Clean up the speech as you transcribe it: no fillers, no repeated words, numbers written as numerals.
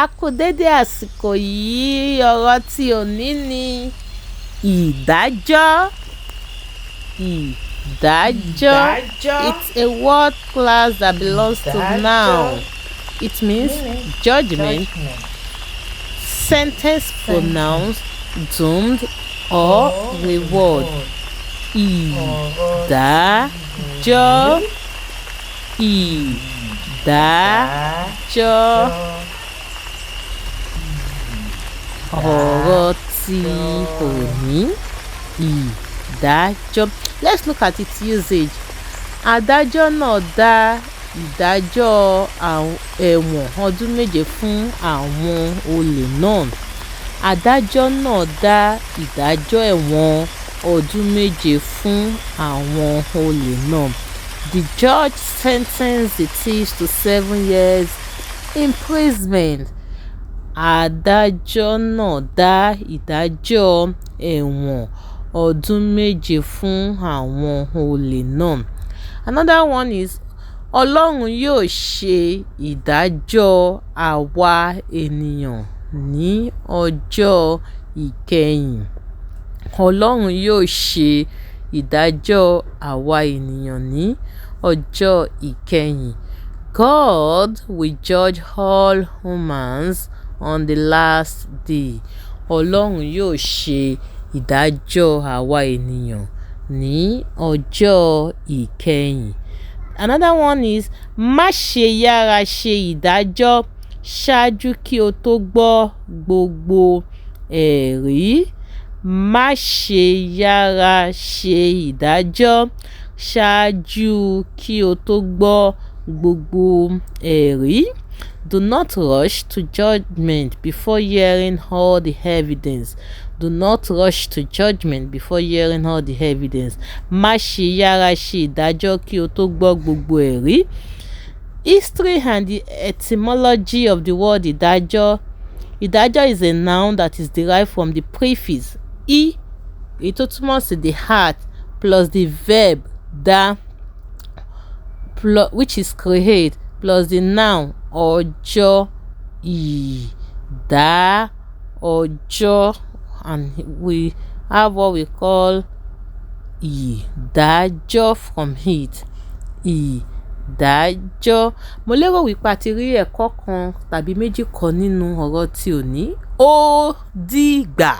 A kú dédé àsìkò yìí, ọ̀rọ̀ tí òní ni ìdájọ́. Ìdájọ́. It's a word class that belongs to noun. It means judgment, sentence pronounced, doomed, or reward. Ìdájọ́. Ìdájọ́. Ọ̀rọ̀ tí òní ìdájọ́. Let's look at its usage. Adájọ́ náà dá ìdájọ́ ẹ̀wọ̀n ọdún 7 fún àwọn olè náà. Adájọ́ náà dá ìdájọ́ ẹ̀wọ̀n ọdún 7 fún àwọn olè náà. The judge sentenced the thieves to 7 years imprisonment. Adájọ́ náà dá ìdájọ́ ẹ̀wọ̀n ọdún 7 fún àwọn olè náà. Another one is Ọlọ́run yóò ṣe ìdájọ́ àwa ènìyàn ní ọjọ́ ìkẹyìn. Ọlọ́run yóò ṣe ìdájọ́ àwa ènìyàn ní ọjọ́ ìkẹyìn. God will judge all humans on the last day. Ọlọ́run yóò ṣe ìdájọ́ àwa ènìyàn ní ọjọ́ ìkẹyìn. Another one is má ṣe yára ṣe ìdájọ́ ṣáájú kí o tó gbọ́ gbogbo ẹ̀rí. Má ṣe yára ṣe ìdájọ́ ṣáájú kí o tó gbọ́ gbogbo ẹ̀rí. Do not rush to judgment before hearing all the evidence. Do not rush to judgment before hearing all the evidence. Má ṣe yára ṣe ìdájọ́ kí o tó gbọ́ gbogbo ẹ̀rí. History and the etymology of the word ìdájọ́. Ìdájọ́ is a noun that is derived from the prefix èyí tó túmọ̀ sí the heart plus the verb dá which is create plus the noun ọjọ́. Ìdájọ́, and we have what we call ìdájọ́ from it. Ìdájọ́. Mo lérò wípé a ti rí ẹ̀kọ́ kan tàbí méjì kọ́ nínú ọ̀rọ̀ tí òní. Ó dìgbà.